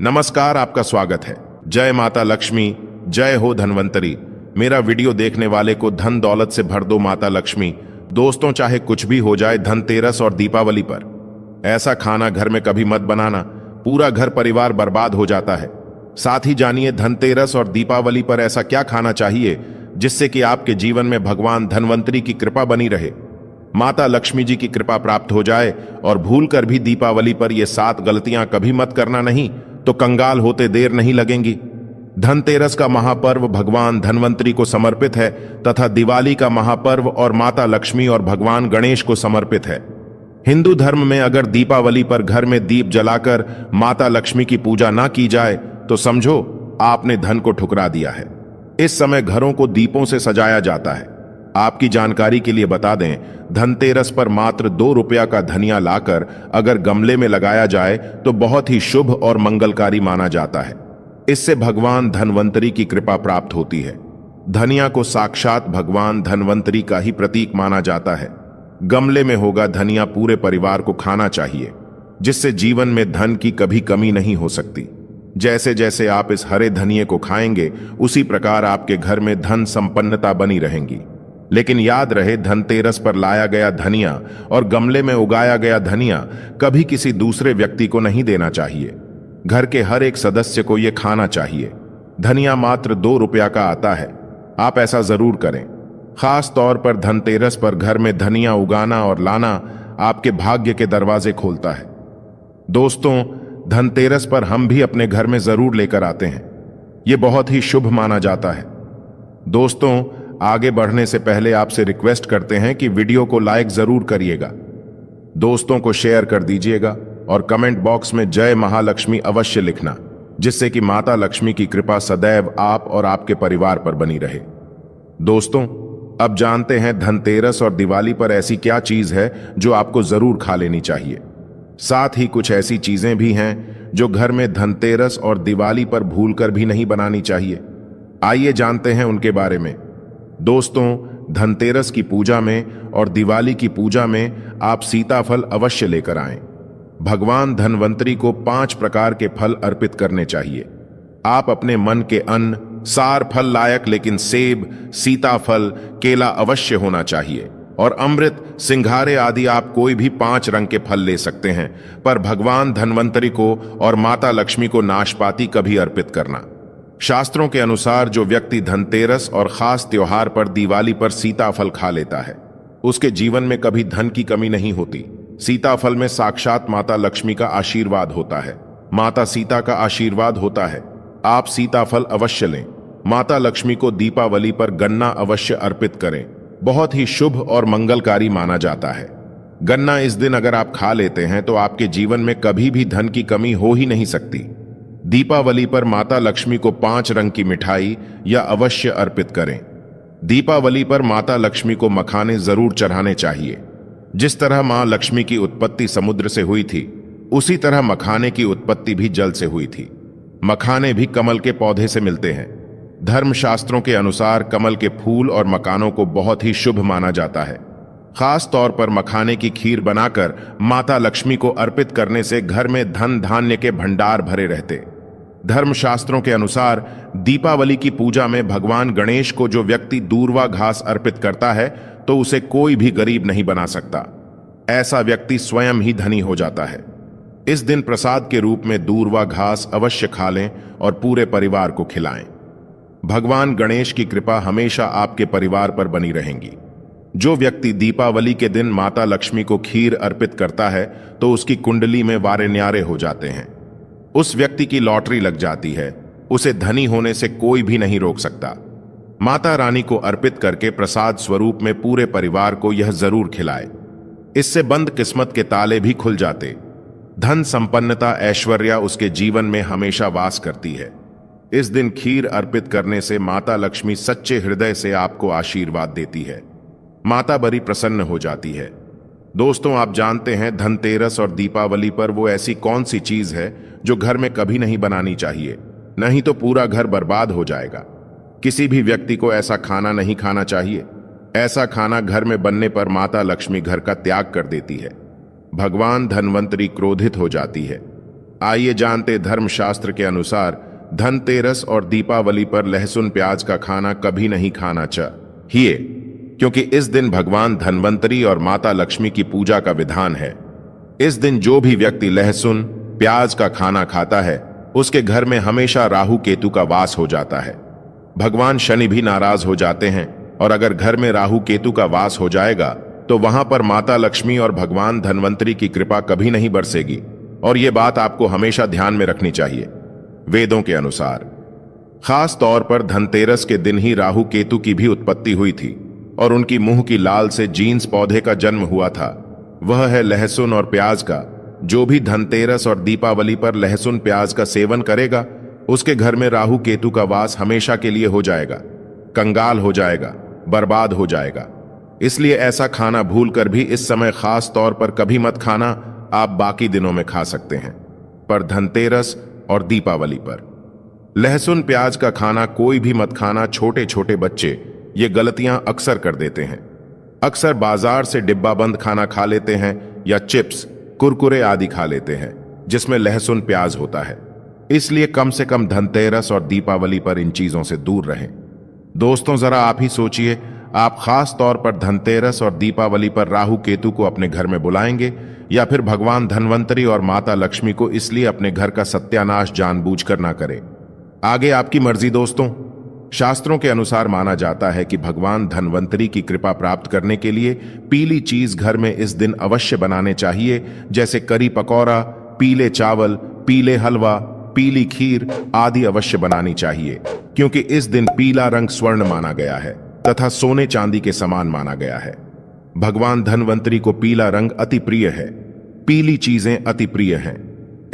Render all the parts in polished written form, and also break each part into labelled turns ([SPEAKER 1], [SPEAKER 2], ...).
[SPEAKER 1] नमस्कार, आपका स्वागत है। जय माता लक्ष्मी, जय हो धनवंतरी। मेरा वीडियो देखने वाले को धन दौलत से भर दो माता लक्ष्मी। दोस्तों, चाहे कुछ भी हो जाए, धनतेरस और दीपावली पर ऐसा खाना घर में कभी मत बनाना, पूरा घर परिवार बर्बाद हो जाता है। साथ ही जानिए धनतेरस और दीपावली पर ऐसा क्या खाना चाहिए जिससे कि आपके जीवन में भगवान धनवंतरी की कृपा बनी रहे, माता लक्ष्मी जी की कृपा प्राप्त हो जाए। और भूल कर भी दीपावली पर ये 7 गलतियां कभी मत करना, नहीं तो कंगाल होते देर नहीं लगेंगी। धनतेरस का महापर्व भगवान धनवंतरी को समर्पित है तथा दिवाली का महापर्व और माता लक्ष्मी और भगवान गणेश को समर्पित है। हिंदू धर्म में अगर दीपावली पर घर में दीप जलाकर माता लक्ष्मी की पूजा ना की जाए तो समझो आपने धन को ठुकरा दिया है। इस समय घरों को दीपों से सजाया जाता है। आपकी जानकारी के लिए बता दें, धनतेरस पर मात्र 2 रुपया का धनिया लाकर अगर गमले में लगाया जाए तो बहुत ही शुभ और मंगलकारी माना जाता है। इससे भगवान धनवंतरी की कृपा प्राप्त होती है। धनिया को साक्षात भगवान धनवंतरी का ही प्रतीक माना जाता है। गमले में होगा धनिया पूरे परिवार को खाना चाहिए, जिससे जीवन में धन की कभी कमी नहीं हो सकती। जैसे जैसे आप इस हरे धनिये को खाएंगे, उसी प्रकार आपके घर में धन संपन्नता बनी रहेंगी। लेकिन याद रहे, धनतेरस पर लाया गया धनिया और गमले में उगाया गया धनिया कभी किसी दूसरे व्यक्ति को नहीं देना चाहिए। घर के हर एक सदस्य को यह खाना चाहिए। धनिया मात्र 2 रुपया का आता है। आप ऐसा जरूर करें। खास तौर पर धनतेरस पर घर में धनिया उगाना और लाना आपके भाग्य के दरवाजे खोलता है। दोस्तों, धनतेरस पर हम भी अपने घर में जरूर लेकर आते हैं। यह बहुत ही शुभ माना जाता है। दोस्तों, आगे बढ़ने से पहले आपसे रिक्वेस्ट करते हैं कि वीडियो को लाइक जरूर करिएगा, दोस्तों को शेयर कर दीजिएगा और कमेंट बॉक्स में जय महालक्ष्मी अवश्य लिखना, जिससे कि माता लक्ष्मी की कृपा सदैव आप और आपके परिवार पर बनी रहे। दोस्तों, अब जानते हैं धनतेरस और दिवाली पर ऐसी क्या चीज है जो आपको जरूर खा लेनी चाहिए। साथ ही कुछ ऐसी चीजें भी हैं जो घर में धनतेरस और दिवाली पर भूलकर भी नहीं बनानी चाहिए। आइए जानते हैं उनके बारे में। दोस्तों, धनतेरस की पूजा में और दिवाली की पूजा में आप सीताफल अवश्य लेकर आएं। भगवान धनवंतरी को 5 प्रकार के फल अर्पित करने चाहिए। आप अपने मन के अन्न, सार फल लायक, लेकिन सेब, सीताफल, केला अवश्य होना चाहिए। और अमृत, सिंघारे आदि आप कोई भी 5 रंग के फल ले सकते हैं, पर भगवान धनवंतरी को और माता लक्ष्मी को नाशपाती कभी अर्पित करना। शास्त्रों के अनुसार जो व्यक्ति धनतेरस और खास त्योहार पर दिवाली पर सीताफल खा लेता है, उसके जीवन में कभी धन की कमी नहीं होती। सीताफल में साक्षात माता लक्ष्मी का आशीर्वाद होता है, माता सीता का आशीर्वाद होता है। आप सीताफल अवश्य लें। माता लक्ष्मी को दीपावली पर गन्ना अवश्य अर्पित करें। बहुत ही शुभ और मंगलकारी माना जाता है। गन्ना इस दिन अगर आप खा लेते हैं तो आपके जीवन में कभी भी धन की कमी हो ही नहीं सकती। दीपावली पर माता लक्ष्मी को 5 रंग की मिठाई या अवश्य अर्पित करें। दीपावली पर माता लक्ष्मी को मखाने जरूर चढ़ाने चाहिए। जिस तरह मां लक्ष्मी की उत्पत्ति समुद्र से हुई थी, उसी तरह मखाने की उत्पत्ति भी जल से हुई थी। मखाने भी कमल के पौधे से मिलते हैं। धर्मशास्त्रों के अनुसार कमल के फूल और मकानों को बहुत ही शुभ माना जाता है। खास तौर पर मखाने की खीर बनाकर माता लक्ष्मी को अर्पित करने से घर में धन धान्य के भंडार भरे रहते। धर्मशास्त्रों के अनुसार दीपावली की पूजा में भगवान गणेश को जो व्यक्ति दूर्वा घास अर्पित करता है तो उसे कोई भी गरीब नहीं बना सकता। ऐसा व्यक्ति स्वयं ही धनी हो जाता है। इस दिन प्रसाद के रूप में दूर्वा घास अवश्य खा लें और पूरे परिवार को खिलाएं। भगवान गणेश की कृपा हमेशा आपके परिवार पर बनी रहेंगी। जो व्यक्ति दीपावली के दिन माता लक्ष्मी को खीर अर्पित करता है तो उसकी कुंडली में वारे न्यारे हो जाते हैं। उस व्यक्ति की लॉटरी लग जाती है। उसे धनी होने से कोई भी नहीं रोक सकता। माता रानी को अर्पित करके प्रसाद स्वरूप में पूरे परिवार को यह जरूर खिलाए। इससे बंद किस्मत के ताले भी खुल जाते। धन संपन्नता, ऐश्वर्या उसके जीवन में हमेशा वास करती है। इस दिन खीर अर्पित करने से माता लक्ष्मी सच्चे हृदय से आपको आशीर्वाद देती है। माता बड़ी प्रसन्न हो जाती है। दोस्तों, आप जानते हैं धनतेरस और दीपावली पर वो ऐसी कौन सी चीज है जो घर में कभी नहीं बनानी चाहिए, नहीं तो पूरा घर बर्बाद हो जाएगा। किसी भी व्यक्ति को ऐसा खाना नहीं खाना चाहिए। ऐसा खाना घर में बनने पर माता लक्ष्मी घर का त्याग कर देती है। भगवान धनवंतरी क्रोधित हो जाती है। आइए जानते धर्मशास्त्र के अनुसार धनतेरस और दीपावली पर लहसुन प्याज का खाना कभी नहीं खाना चाहिए, क्योंकि इस दिन भगवान धन्वंतरी और माता लक्ष्मी की पूजा का विधान है। इस दिन जो भी व्यक्ति लहसुन प्याज का खाना खाता है उसके घर में हमेशा राहु केतु का वास हो जाता है। भगवान शनि भी नाराज हो जाते हैं, और अगर घर में राहु केतु का वास हो जाएगा तो वहां पर माता लक्ष्मी और भगवान धन्वंतरी की कृपा कभी नहीं बरसेगी। और यह बात आपको हमेशा ध्यान में रखनी चाहिए। वेदों के अनुसार खास तौर पर धनतेरस के दिन ही राहु केतु की भी उत्पत्ति हुई थी और उनकी मुंह की लाल से जीन्स पौधे का जन्म हुआ था। वह है लहसुन और प्याज का। जो भी धनतेरस और दीपावली पर लहसुन प्याज का सेवन करेगा उसके घर में राहु केतु का वास हमेशा के लिए हो जाएगा, कंगाल हो जाएगा, बर्बाद हो जाएगा। इसलिए ऐसा खाना भूलकर भी इस समय खास तौर पर कभी मत खाना। आप बाकी दिनों में खा सकते हैं, पर धनतेरस और दीपावली पर लहसुन प्याज का खाना कोई भी मत खाना। छोटे छोटे बच्चे ये गलतियां अक्सर कर देते हैं। अक्सर बाजार से डिब्बा बंद खाना खा लेते हैं या चिप्स कुरकुरे आदि खा लेते हैं जिसमें लहसुन प्याज होता है। इसलिए कम से कम धनतेरस और दीपावली पर इन चीजों से दूर रहें। दोस्तों, जरा आप ही सोचिए, आप खास तौर पर धनतेरस और दीपावली पर राहु केतु को अपने घर में बुलाएंगे या फिर भगवान धन्वंतरी और माता लक्ष्मी को इसलिए अपने घर का सत्यानाश जानबूझकर ना करें। आगे आपकी मर्जी। दोस्तों, शास्त्रों के अनुसार माना जाता है कि भगवान धन्वंतरी की कृपा प्राप्त करने के लिए पीली चीज घर में इस दिन अवश्य बनाने चाहिए, जैसे करी पकौड़ा, पीले चावल, पीले हलवा, पीली खीर आदि अवश्य बनानी चाहिए, क्योंकि इस दिन पीला रंग स्वर्ण माना गया है तथा सोने चांदी के समान माना गया है। भगवान धन्वंतरी को पीला रंग अति प्रिय है, पीली चीजें अति प्रिय हैं।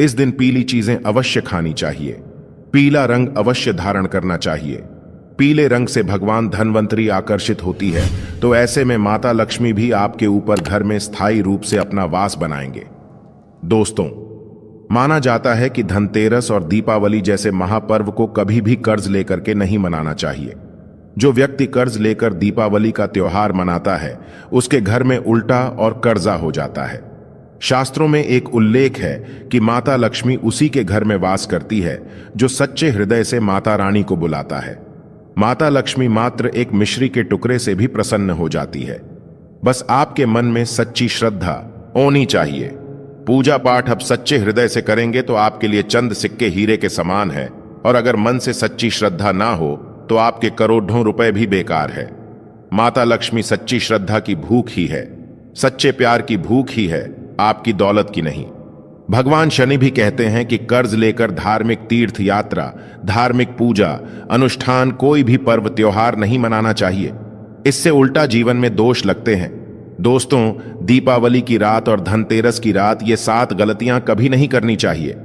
[SPEAKER 1] इस दिन पीली चीजें अवश्य खानी चाहिए, पीला रंग अवश्य धारण करना चाहिए। पीले रंग से भगवान धन्वंतरी आकर्षित होती है, तो ऐसे में माता लक्ष्मी भी आपके ऊपर घर में स्थायी रूप से अपना वास बनाएंगे। दोस्तों, माना जाता है कि धनतेरस और दीपावली जैसे महापर्व को कभी भी कर्ज लेकर के नहीं मनाना चाहिए। जो व्यक्ति कर्ज लेकर दीपावली का त्योहार मनाता है उसके घर में उल्टा और कर्जा हो जाता है। शास्त्रों में एक उल्लेख है कि माता लक्ष्मी उसी के घर में वास करती है जो सच्चे हृदय से माता रानी को बुलाता है। माता लक्ष्मी मात्र एक मिश्री के टुकड़े से भी प्रसन्न हो जाती है। बस आपके मन में सच्ची श्रद्धा होनी चाहिए। पूजा पाठ अब सच्चे हृदय से करेंगे तो आपके लिए चंद सिक्के हीरे के समान है, और अगर मन से सच्ची श्रद्धा ना हो तो आपके करोड़ों रुपए भी बेकार है। माता लक्ष्मी सच्ची श्रद्धा की भूख ही है, सच्चे प्यार की भूख ही है, आपकी दौलत की नहीं। भगवान शनि भी कहते हैं कि कर्ज लेकर धार्मिक तीर्थ यात्रा, धार्मिक पूजा अनुष्ठान, कोई भी पर्व त्योहार नहीं मनाना चाहिए। इससे उल्टा जीवन में दोष लगते हैं। दोस्तों, दीपावली की रात और धनतेरस की रात, ये 7 गलतियां कभी नहीं करनी चाहिए।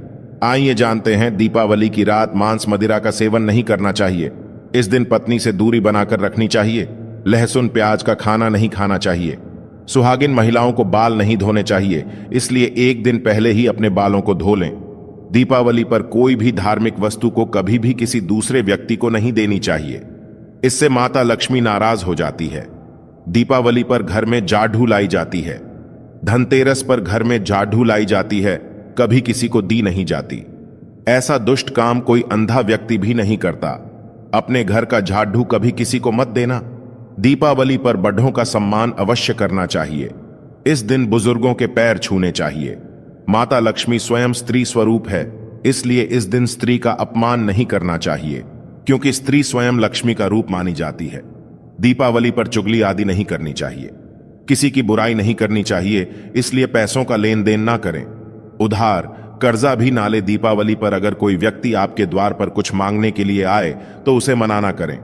[SPEAKER 1] आइए जानते हैं। दीपावली की रात मांस मदिरा का सेवन नहीं करना चाहिए। इस दिन पत्नी से दूरी बनाकर रखनी चाहिए। लहसुन प्याज का खाना नहीं खाना चाहिए। सुहागिन महिलाओं को बाल नहीं धोने चाहिए, इसलिए एक दिन पहले ही अपने बालों को धो लें। दीपावली पर कोई भी धार्मिक वस्तु को कभी भी किसी दूसरे व्यक्ति को नहीं देनी चाहिए, इससे माता लक्ष्मी नाराज हो जाती है। दीपावली पर घर में जाढ़ू लाई जाती है। धनतेरस पर घर में जाढ़ू लाई जाती है, कभी किसी को दी नहीं जाती। ऐसा दुष्ट काम कोई अंधा व्यक्ति भी नहीं करता। अपने घर का झाड़ू कभी किसी को मत देना। दीपावली पर बड़ों का सम्मान अवश्य करना चाहिए। इस दिन बुजुर्गों के पैर छूने चाहिए। माता लक्ष्मी स्वयं स्त्री स्वरूप है, इसलिए इस दिन स्त्री का अपमान नहीं करना चाहिए, क्योंकि स्त्री स्वयं लक्ष्मी का रूप मानी जाती है। दीपावली पर चुगली आदि नहीं करनी चाहिए, किसी की बुराई नहीं करनी चाहिए, इसलिए पैसों का लेन देन ना करें। उधार कर्जा भी ना ले। दीपावली पर अगर कोई व्यक्ति आपके द्वार पर कुछ मांगने के लिए आए तो उसे मना ना करें।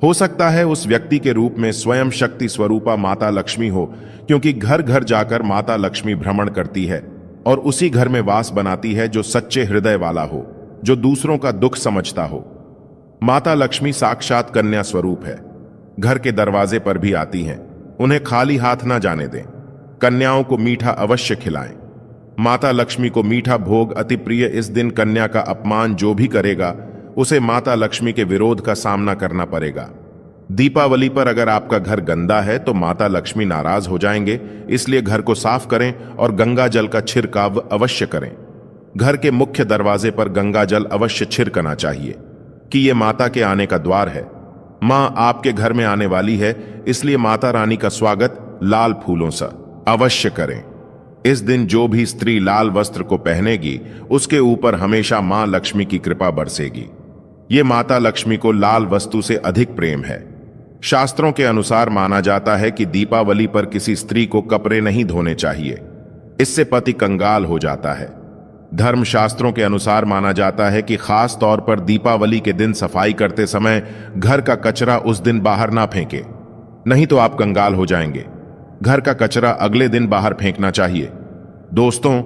[SPEAKER 1] हो सकता है उस व्यक्ति के रूप में स्वयं शक्ति स्वरूपा माता लक्ष्मी हो, क्योंकि घर घर जाकर माता लक्ष्मी भ्रमण करती है और उसी घर में वास बनाती है जो सच्चे हृदय वाला हो, जो दूसरों का दुख समझता हो। माता लक्ष्मी साक्षात कन्या स्वरूप है, घर के दरवाजे पर भी आती हैं। उन्हें खाली हाथ ना जाने दें। कन्याओं को मीठा अवश्य खिलाएं। माता लक्ष्मी को मीठा भोग अति प्रिय। इस दिन कन्या का अपमान जो भी करेगा उसे माता लक्ष्मी के विरोध का सामना करना पड़ेगा। दीपावली पर अगर आपका घर गंदा है तो माता लक्ष्मी नाराज हो जाएंगे, इसलिए घर को साफ करें और गंगा जल का छिड़काव अवश्य करें। घर के मुख्य दरवाजे पर गंगा जल अवश्य छिड़कना चाहिए कि ये माता के आने का द्वार है। मां आपके घर में आने वाली है, इसलिए माता रानी का स्वागत लाल फूलों से अवश्य करें। इस दिन जो भी स्त्री लाल वस्त्र को पहनेगी उसके ऊपर हमेशा मां लक्ष्मी की कृपा बरसेगी। ये माता लक्ष्मी को लाल वस्तु से अधिक प्रेम है। शास्त्रों के अनुसार माना जाता है कि दीपावली पर किसी स्त्री को कपड़े नहीं धोने चाहिए, इससे पति कंगाल हो जाता है। धर्मशास्त्रों के अनुसार माना जाता है कि खास तौर पर दीपावली के दिन सफाई करते समय घर का कचरा उस दिन बाहर ना फेंके, नहीं तो आप कंगाल हो जाएंगे। घर का कचरा अगले दिन बाहर फेंकना चाहिए। दोस्तों,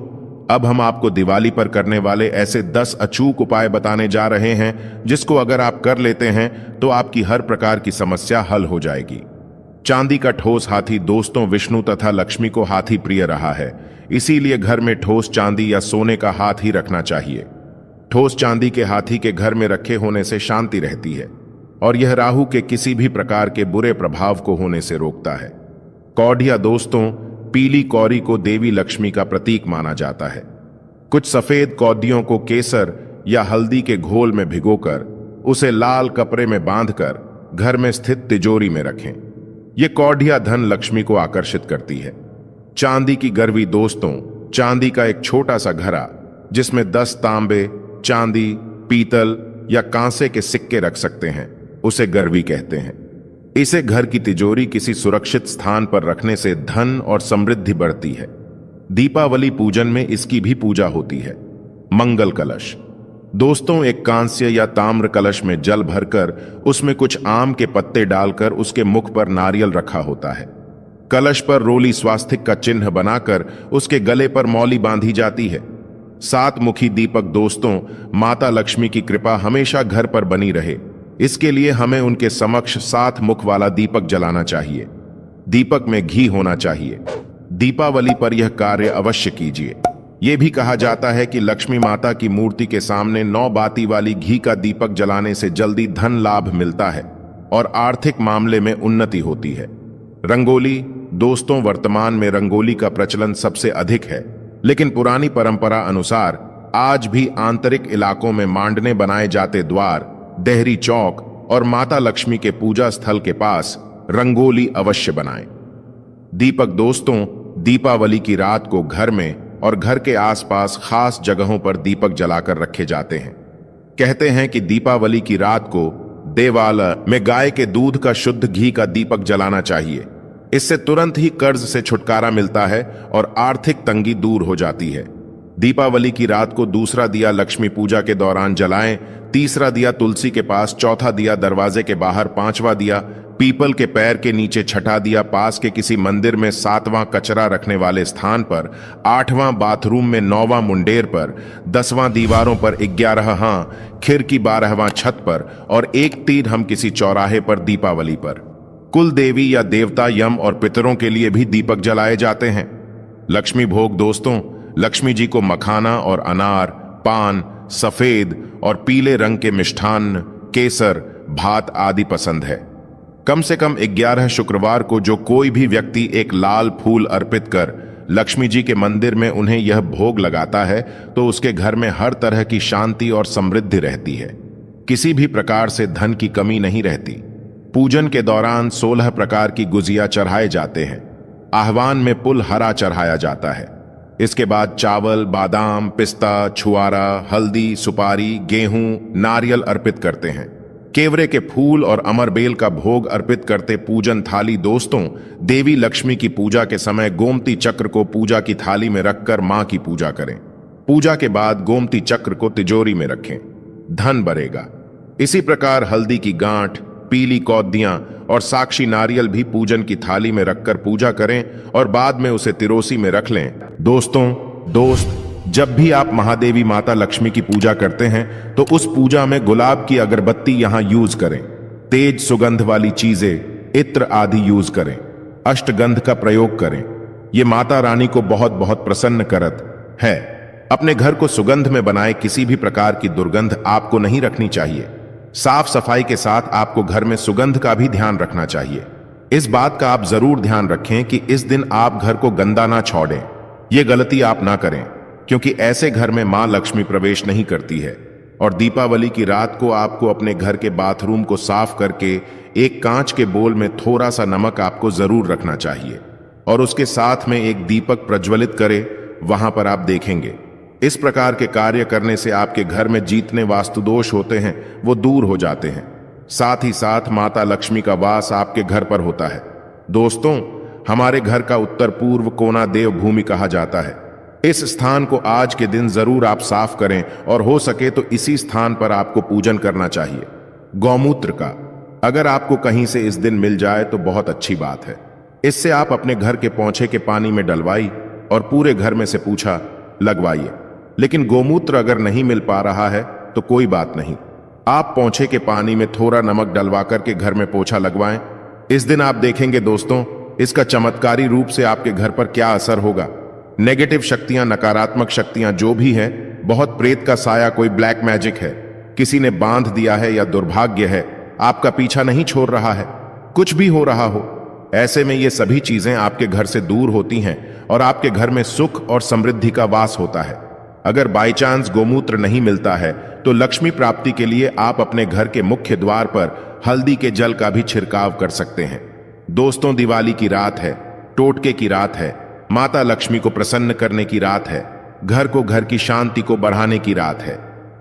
[SPEAKER 1] अब हम आपको दिवाली पर करने वाले ऐसे 10 अचूक उपाय बताने जा रहे हैं जिसको अगर आप कर लेते हैं तो आपकी हर प्रकार की समस्या हल हो जाएगी। चांदी का ठोस हाथी दोस्तों विष्णु तथा लक्ष्मी को हाथी प्रिय रहा है, इसीलिए घर में ठोस चांदी या सोने का हाथ ही रखना चाहिए। ठोस चांदी के हाथी के घर में रखे होने से शांति रहती है और यह राहु के किसी भी प्रकार के बुरे प्रभाव को होने से रोकता है। कौड़िया दोस्तों, पीली कौड़ी को देवी लक्ष्मी का प्रतीक माना जाता है। कुछ सफेद कौदियों को केसर या हल्दी के घोल में भिगोकर उसे लाल कपड़े में बांधकर घर में स्थित तिजोरी में रखें। यह कौड़िया धन लक्ष्मी को आकर्षित करती है। चांदी की गरवी दोस्तों, चांदी का एक छोटा सा घड़ा जिसमें 10 तांबे, चांदी, पीतल या कांसे के सिक्के रख सकते हैं, उसे गरवी कहते हैं। इसे घर की तिजोरी किसी सुरक्षित स्थान पर रखने से धन और समृद्धि बढ़ती है। दीपावली पूजन में इसकी भी पूजा होती है। मंगल कलश दोस्तों, एक कांस्य या ताम्र कलश में जल भरकर उसमें कुछ आम के पत्ते डालकर उसके मुख पर नारियल रखा होता है। कलश पर रोली स्वास्तिक का चिन्ह बनाकर उसके गले पर मौली बांधी जाती है। 7 मुखी दीपक दोस्तों, माता लक्ष्मी की कृपा हमेशा घर पर बनी रहे, इसके लिए हमें उनके समक्ष 7 मुख वाला दीपक जलाना चाहिए। दीपक में घी होना चाहिए। दीपावली पर यह कार्य अवश्य कीजिए। यह भी कहा जाता है कि लक्ष्मी माता की मूर्ति के सामने 9 बाती वाली घी का दीपक जलाने से जल्दी धन लाभ मिलता है और आर्थिक मामले में उन्नति होती है। रंगोली दोस्तों, वर्तमान में रंगोली का प्रचलन सबसे अधिक है, लेकिन पुरानी परंपरा अनुसार आज भी आंतरिक इलाकों में मांडने बनाए जाते द्वार, देहरी चौक और माता लक्ष्मी के पूजा स्थल के पास रंगोली अवश्य बनाएं। दीपक दोस्तों, दीपावली की रात को घर में और घर के आसपास खास जगहों पर दीपक जलाकर रखे जाते हैं। कहते हैं कि दीपावली की रात को देवालय में गाय के दूध का शुद्ध घी का दीपक जलाना चाहिए। इससे तुरंत ही कर्ज से छुटकारा मिलता है और आर्थिक तंगी दूर हो जाती है। दीपावली की रात को दूसरा दिया लक्ष्मी पूजा के दौरान जलाएं, तीसरा दिया तुलसी के पास, चौथा दिया दरवाजे के बाहर, 5वां दिया पीपल के पैर के नीचे, छठा दिया पास के किसी मंदिर में, 7वां कचरा रखने वाले स्थान पर, 8वां बाथरूम में, 9वां मुंडेर पर, 10वां दीवारों पर, 11वां खिड़की, 12वां छत पर और 1 तीर हम किसी चौराहे पर दीपावली पर। कुल देवी या देवता, यम और पितरों के लिए भी दीपक जलाए जाते हैं। लक्ष्मी भोग दोस्तों, लक्ष्मी जी को मखाना और अनार, पान, सफेद और पीले रंग के मिष्ठान्न, केसर, भात आदि पसंद है। कम से कम 11 शुक्रवार को जो कोई भी व्यक्ति एक लाल फूल अर्पित कर लक्ष्मी जी के मंदिर में उन्हें यह भोग लगाता है तो उसके घर में हर तरह की शांति और समृद्धि रहती है। किसी भी प्रकार से धन की कमी नहीं रहती। पूजन के दौरान 16 प्रकार की गुजिया चढ़ाए जाते हैं। आह्वान में पुल हरा चढ़ाया जाता है। इसके बाद चावल, बादाम, पिस्ता, छुआरा, हल्दी, सुपारी, गेहूं, नारियल अर्पित करते हैं। केवरे के फूल और अमरबेल का भोग अर्पित करते पूजन थाली दोस्तों, देवी लक्ष्मी की पूजा के समय गोमती चक्र को पूजा की थाली में रखकर मां की पूजा करें। पूजा के बाद गोमती चक्र को तिजोरी में रखें, धन बढ़ेगा। इसी प्रकार हल्दी की गांठ, पीली कौदियां और साक्षी नारियल भी पूजन की थाली में रखकर पूजा करें और बाद में उसे तिरोसी में रख लें। दोस्त, जब भी आप महादेवी माता लक्ष्मी की पूजा करते हैं तो उस पूजा में गुलाब की अगरबत्ती यहां यूज करें। तेज सुगंध वाली चीजें, इत्र आदि यूज करें। अष्टगंध का प्रयोग करें। यह माता रानी को बहुत बहुत प्रसन्न करत है। अपने घर को सुगंध में बनाए किसी भी प्रकार की दुर्गंध आपको नहीं रखनी चाहिए। साफ सफाई के साथ आपको घर में सुगंध का भी ध्यान रखना चाहिए। इस बात का आप जरूर ध्यान रखें कि इस दिन आप घर को गंदा ना छोड़ें। यह गलती आप ना करें। क्योंकि ऐसे घर में मां लक्ष्मी प्रवेश नहीं करती है। और दीपावली की रात को आपको अपने घर के बाथरूम को साफ करके एक कांच के बोल में थोड़ा सा नमक आपको जरूर रखना चाहिए और उसके साथ में एक दीपक प्रज्वलित करें। वहां पर आप देखेंगे इस प्रकार के कार्य करने से आपके घर में जितने वास्तुदोष होते हैं वो दूर हो जाते हैं। साथ ही साथ माता लक्ष्मी का वास आपके घर पर होता है। दोस्तों, हमारे घर का उत्तर पूर्व कोना देव भूमि कहा जाता है। इस स्थान को आज के दिन जरूर आप साफ करें और हो सके तो इसी स्थान पर आपको पूजन करना चाहिए। गौमूत्र का अगर आपको कहीं से इस दिन मिल जाए तो बहुत अच्छी बात है। इससे आप अपने घर के पोंछे के पानी में डलवाई और पूरे घर में से पूछा लगवाइए। लेकिन गोमूत्र अगर नहीं मिल पा रहा है तो कोई बात नहीं, आप पोंछे के पानी में थोड़ा नमक डलवा करके घर में पोछा लगवाएं। इस दिन आप देखेंगे दोस्तों, इसका चमत्कारी रूप से आपके घर पर क्या असर होगा। नेगेटिव शक्तियां, नकारात्मक शक्तियां जो भी है, बहुत प्रेत का साया, कोई ब्लैक मैजिक है, किसी ने बांध दिया है या दुर्भाग्य है, आपका पीछा नहीं छोड़ रहा है, कुछ भी हो रहा हो, ऐसे में ये सभी चीजें आपके घर से दूर होती हैं और आपके घर में सुख और समृद्धि का वास होता है। अगर बाई चांस गोमूत्र नहीं मिलता है तो लक्ष्मी प्राप्ति के लिए आप अपने घर के मुख्य द्वार पर हल्दी के जल का भी छिड़काव कर सकते हैं। दोस्तों, दिवाली की रात है, टोटके की रात है, माता लक्ष्मी को प्रसन्न करने की रात है, घर की शांति को बढ़ाने की रात है।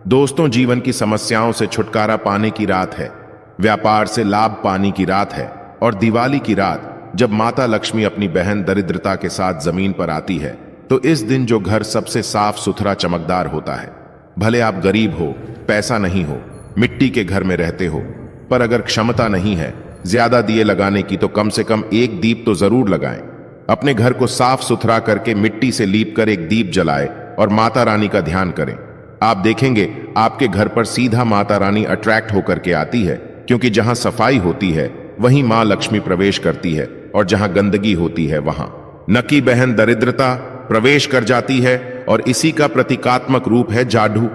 [SPEAKER 1] दोस्तों, जीवन की समस्याओं से छुटकारा पाने की रात है, व्यापार से लाभ पाने की रात है। और दिवाली की रात जब माता लक्ष्मी अपनी बहन दरिद्रता के साथ जमीन पर आती है तो इस दिन जो घर सबसे साफ सुथरा चमकदार होता है। भले आप गरीब हो, पैसा नहीं हो, मिट्टी के घर में रहते हो, पर अगर क्षमता नहीं है ज्यादा दिए लगाने की तो कम से कम एक दीप तो जरूर लगाएं। अपने घर को साफ सुथरा करके मिट्टी से लीप कर एक दीप जलाएं और माता रानी का ध्यान करें। आप देखेंगे आपके घर पर सीधा माता रानी अट्रैक्ट होकर के आती है, क्योंकि जहां सफाई होती है वहीं मां लक्ष्मी प्रवेश करती है और जहां गंदगी होती है वहां नकी बहन दरिद्रता प्रवेश कर जाती है। और इसी का प्रतीकात्मक रूप है जाढ़ू।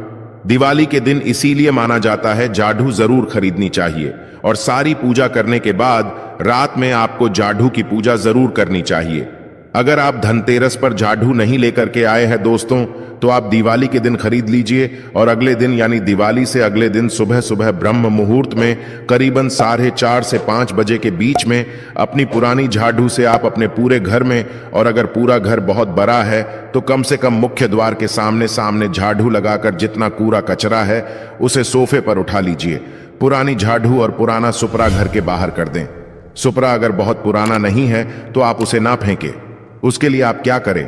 [SPEAKER 1] दिवाली के दिन इसीलिए माना जाता है जाढ़ू जरूर खरीदनी चाहिए और सारी पूजा करने के बाद रात में आपको जाढ़ू की पूजा जरूर करनी चाहिए। अगर आप धनतेरस पर जाढ़ू नहीं लेकर के आए हैं दोस्तों, तो आप दिवाली के दिन खरीद लीजिए और अगले दिन यानी दिवाली से अगले दिन सुबह सुबह ब्रह्म मुहूर्त में करीबन 4:30 से 5 बजे के बीच में अपनी पुरानी झाड़ू से आप अपने पूरे घर में, और अगर पूरा घर बहुत बड़ा है तो कम से कम मुख्य द्वार के सामने सामने झाड़ू लगाकर जितना कूड़ा कचरा है उसे सोफे पर उठा लीजिए। पुरानी झाड़ू और पुराना सुपरा घर के बाहर कर दें। सुपरा अगर बहुत पुराना नहीं है तो आप उसे ना फेंकें। उसके लिए आप क्या करें,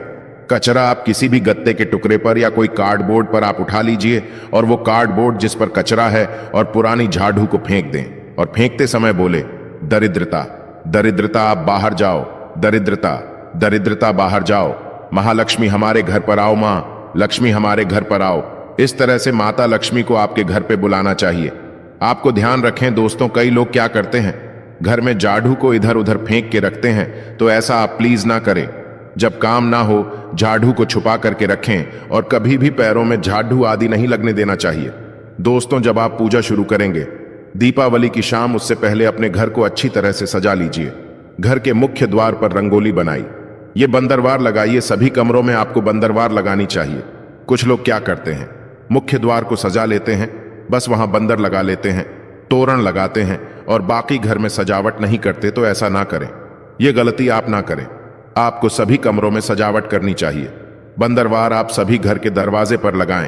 [SPEAKER 1] कचरा आप किसी भी गत्ते के टुकड़े पर या कोई कार्डबोर्ड पर आप उठा लीजिए और वो कार्डबोर्ड जिस पर कचरा है और पुरानी झाड़ू को फेंक दें और फेंकते समय बोले दरिद्रता दरिद्रता आप बाहर जाओ, दरिद्रता दरिद्रता बाहर जाओ, महालक्ष्मी हमारे घर पर आओ, मां लक्ष्मी हमारे घर पर आओ। इस तरह से माता लक्ष्मी को आपके घर पे बुलाना चाहिए। आपको ध्यान रखें दोस्तों, कई लोग क्या करते हैं, घर में झाड़ू को इधर उधर फेंक के रखते हैं, तो ऐसा आप प्लीज ना करें। जब काम ना हो झाड़ू को छुपा करके रखें और कभी भी पैरों में झाड़ू आदि नहीं लगने देना चाहिए। दोस्तों, जब आप पूजा शुरू करेंगे दीपावली की शाम, उससे पहले अपने घर को अच्छी तरह से सजा लीजिए। घर के मुख्य द्वार पर रंगोली बनाई, ये बंदरवार लगाइए। सभी कमरों में आपको बंदरवार लगानी चाहिए। कुछ लोग क्या करते हैं, मुख्य द्वार को सजा लेते हैं, बस वहां बंदर लगा लेते हैं, तोरण लगाते हैं और बाकी घर में सजावट नहीं करते। तो ऐसा ना करें, यह गलती आप ना करें। आपको सभी कमरों में सजावट करनी चाहिए। बंदरवार आप सभी घर के दरवाजे पर लगाएं।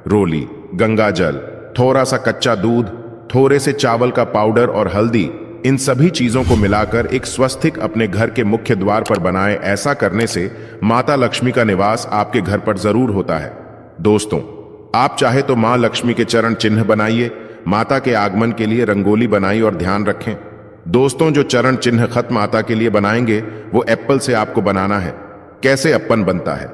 [SPEAKER 1] रोली, गंगा जल, थोड़ा सा कच्चा दूध, थोड़े से चावल का पाउडर और हल्दी, इन सभी चीजों को मिलाकर एक स्वस्तिक अपने घर के मुख्य द्वार पर बनाएं। ऐसा करने से माता लक्ष्मी का निवास आपके घर पर जरूर होता है। दोस्तों, आप चाहे तो मां लक्ष्मी के चरण चिन्ह बनाइए। माता के आगमन के लिए रंगोली बनाई और ध्यान रखें दोस्तों, जो चरण चिन्ह खत माता के लिए बनाएंगे वो एप्पल से आपको बनाना है। कैसे अप्पन बनता है,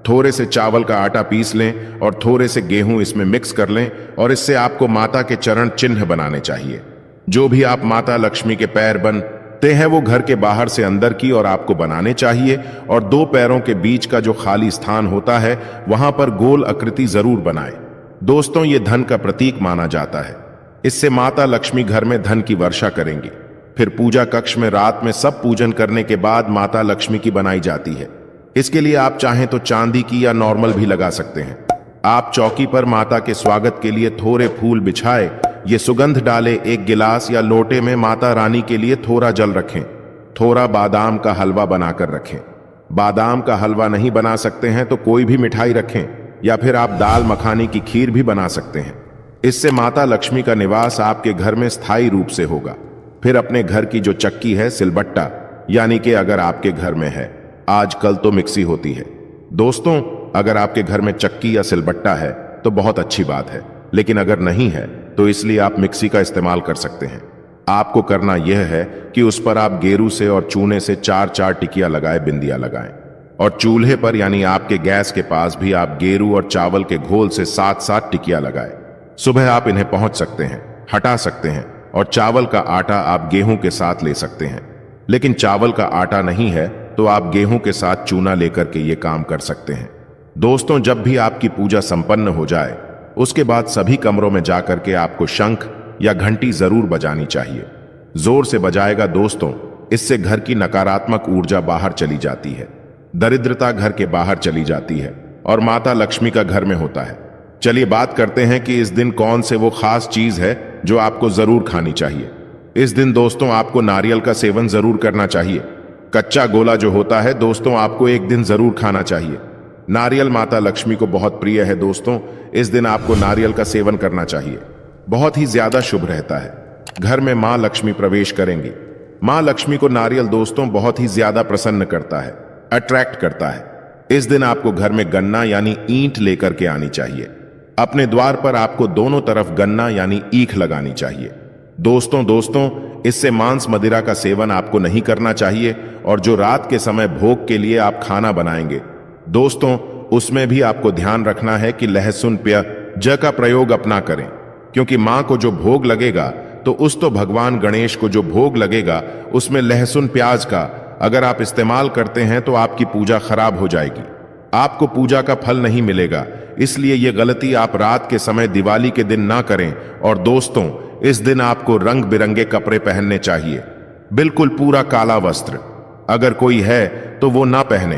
[SPEAKER 1] थोड़े से चावल का आटा पीस लें और थोड़े से गेहूं इसमें मिक्स कर लें और इससे आपको माता के चरण चिन्ह बनाने चाहिए। जो भी आप माता लक्ष्मी के पैर बनते हैं वो घर के बाहर से अंदर की और आपको बनाने चाहिए। और 2 पैरों के बीच का जो खाली स्थान होता है वहां पर गोल आकृति जरूर बनाएं। दोस्तों, ये धन का प्रतीक माना जाता है। इससे माता लक्ष्मी घर में धन की वर्षा करेंगी। फिर पूजा कक्ष में रात में सब पूजन करने के बाद माता लक्ष्मी की बनाई जाती है। इसके लिए आप चाहें तो चांदी की या नॉर्मल भी लगा सकते हैं। आप चौकी पर माता के स्वागत के लिए थोड़े फूल बिछाए, ये सुगंध डाले, एक गिलास या लोटे में माता रानी के लिए थोड़ा जल रखें। थोड़ा बादाम का हलवा बनाकर रखें। बादाम का हलवा नहीं बना सकते हैं तो कोई भी मिठाई रखें, या फिर आप दाल मखानी की खीर भी बना सकते हैं। इससे माता लक्ष्मी का निवास आपके घर में स्थायी रूप से होगा। फिर अपने घर की जो चक्की है, सिलबट्टा, यानी कि अगर आपके घर में है, आजकल तो मिक्सी होती है। दोस्तों, अगर आपके घर में चक्की या सिलबट्टा है तो बहुत अच्छी बात है, लेकिन अगर नहीं है तो इसलिए आप मिक्सी का इस्तेमाल कर सकते हैं। आपको करना यह है कि उस पर आप गेरू से और चूने से 4-4 टिकिया लगाए, बिंदिया लगाएं, और चूल्हे पर यानी आपके गैस के पास भी आप गेरू और चावल के घोल से 7-7 टिकिया लगाएं। सुबह आप इन्हें पहुंच सकते हैं, हटा सकते हैं, और चावल का आटा आप गेहूं के साथ ले सकते हैं। लेकिन चावल का आटा नहीं है तो आप गेहूं के साथ चूना लेकर के ये काम कर सकते हैं। दोस्तों, जब भी आपकी पूजा संपन्न हो जाए उसके बाद सभी कमरों में जाकर के आपको शंख या घंटी जरूर बजानी चाहिए। जोर से बजाएगा दोस्तों, इससे घर की नकारात्मक ऊर्जा बाहर चली जाती है, दरिद्रता घर के बाहर चली जाती है और माता लक्ष्मी का घर में होता है। चलिए बात करते हैं कि इस दिन कौन से वो खास चीज है जो आपको जरूर खानी चाहिए। इस दिन दोस्तों आपको नारियल का सेवन जरूर करना चाहिए। कच्चा गोला जो होता है दोस्तों, आपको एक दिन जरूर खाना चाहिए। नारियल माता लक्ष्मी को बहुत प्रिय है दोस्तों, इस दिन आपको नारियल का सेवन करना चाहिए। बहुत ही ज्यादा शुभ रहता है। घर में मां लक्ष्मी प्रवेश करेंगी। मां लक्ष्मी को नारियल दोस्तों बहुत ही ज्यादा प्रसन्न करता है, अट्रैक्ट करता है। इस दिन आपको घर में गन्ना यानी ईंट लेकर के आनी चाहिए। अपने द्वार पर आपको दोनों तरफ गन्ना यानी ईख लगानी चाहिए। दोस्तों, इससे मांस मदिरा का सेवन आपको नहीं करना चाहिए, और जो रात के समय भोग के लिए आप खाना बनाएंगे दोस्तों, उसमें भी आपको ध्यान रखना है कि लहसुन प्याज का प्रयोग अपना करें, क्योंकि मां को जो भोग लगेगा तो भगवान गणेश को जो भोग लगेगा उसमें लहसुन प्याज का अगर आप इस्तेमाल करते हैं तो आपकी पूजा खराब हो जाएगी, आपको पूजा का फल नहीं मिलेगा। इसलिए यह गलती आप रात के समय दिवाली के दिन ना करें। और दोस्तों, इस दिन आपको रंग बिरंगे कपड़े पहनने चाहिए, बिल्कुल पूरा काला वस्त्र। अगर कोई है तो वो ना पहने,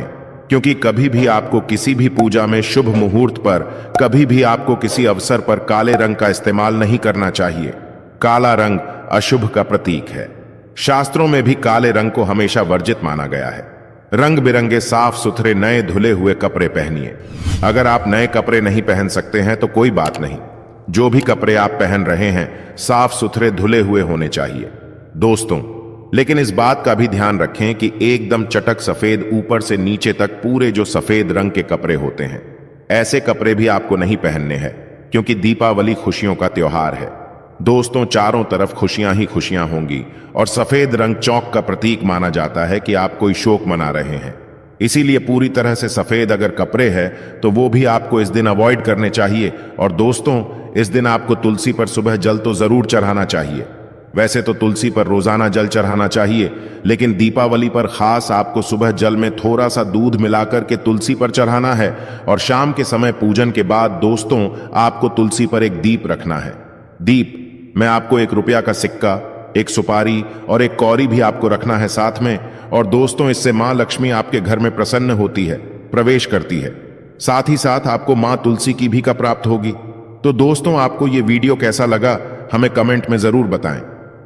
[SPEAKER 1] क्योंकि कभी भी आपको किसी भी पूजा में शुभ मुहूर्त पर, कभी भी आपको किसी अवसर पर काले रंग का इस्तेमाल नहीं करना चाहिए। काला रंग अशुभ का प्रतीक है। शास्त्रों में भी काले रंग को हमेशा वर्जित माना गया है। रंग बिरंगे साफ सुथरे नए धुले हुए कपड़े पहनिए। अगर आप नए कपड़े नहीं पहन सकते हैं तो कोई बात नहीं, जो भी कपड़े आप पहन रहे हैं साफ सुथरे धुले हुए होने चाहिए दोस्तों। लेकिन इस बात का भी ध्यान रखें कि एकदम चटक सफेद ऊपर से नीचे तक पूरे जो सफेद रंग के कपड़े होते हैं, ऐसे कपड़े भी आपको नहीं पहनने हैं, क्योंकि दीपावली खुशियों का त्योहार है दोस्तों। चारों तरफ खुशियां ही खुशियां होंगी, और सफेद रंग चौक का प्रतीक माना जाता है कि आप कोई शोक मना रहे हैं। इसीलिए पूरी तरह से सफेद अगर कपड़े हैं तो वो भी आपको इस दिन अवॉइड करने चाहिए। और दोस्तों, इस दिन आपको तुलसी पर सुबह जल तो जरूर चढ़ाना चाहिए। वैसे तो तुलसी पर रोजाना जल चढ़ाना चाहिए, लेकिन दीपावली पर खास आपको सुबह जल में थोड़ा सा दूध मिलाकर के तुलसी पर चढ़ाना है, और शाम के समय पूजन के बाद दोस्तों आपको तुलसी पर एक दीप रखना है। दीप में आपको 1 रुपया का सिक्का, एक सुपारी और एक कौड़ी भी आपको रखना है साथ में। और दोस्तों, इससे मां लक्ष्मी आपके घर में प्रसन्न होती है, प्रवेश करती है। साथ ही साथ आपको मां तुलसी की भी का प्राप्त होगी। तो दोस्तों, आपको ये वीडियो कैसा लगा हमें कमेंट में जरूर बताएं।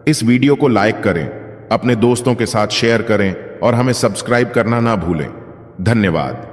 [SPEAKER 1] इस वीडियो को लाइक करें, अपने दोस्तों के साथ शेयर करें और हमें सब्सक्राइब करना ना भूलें। धन्यवाद।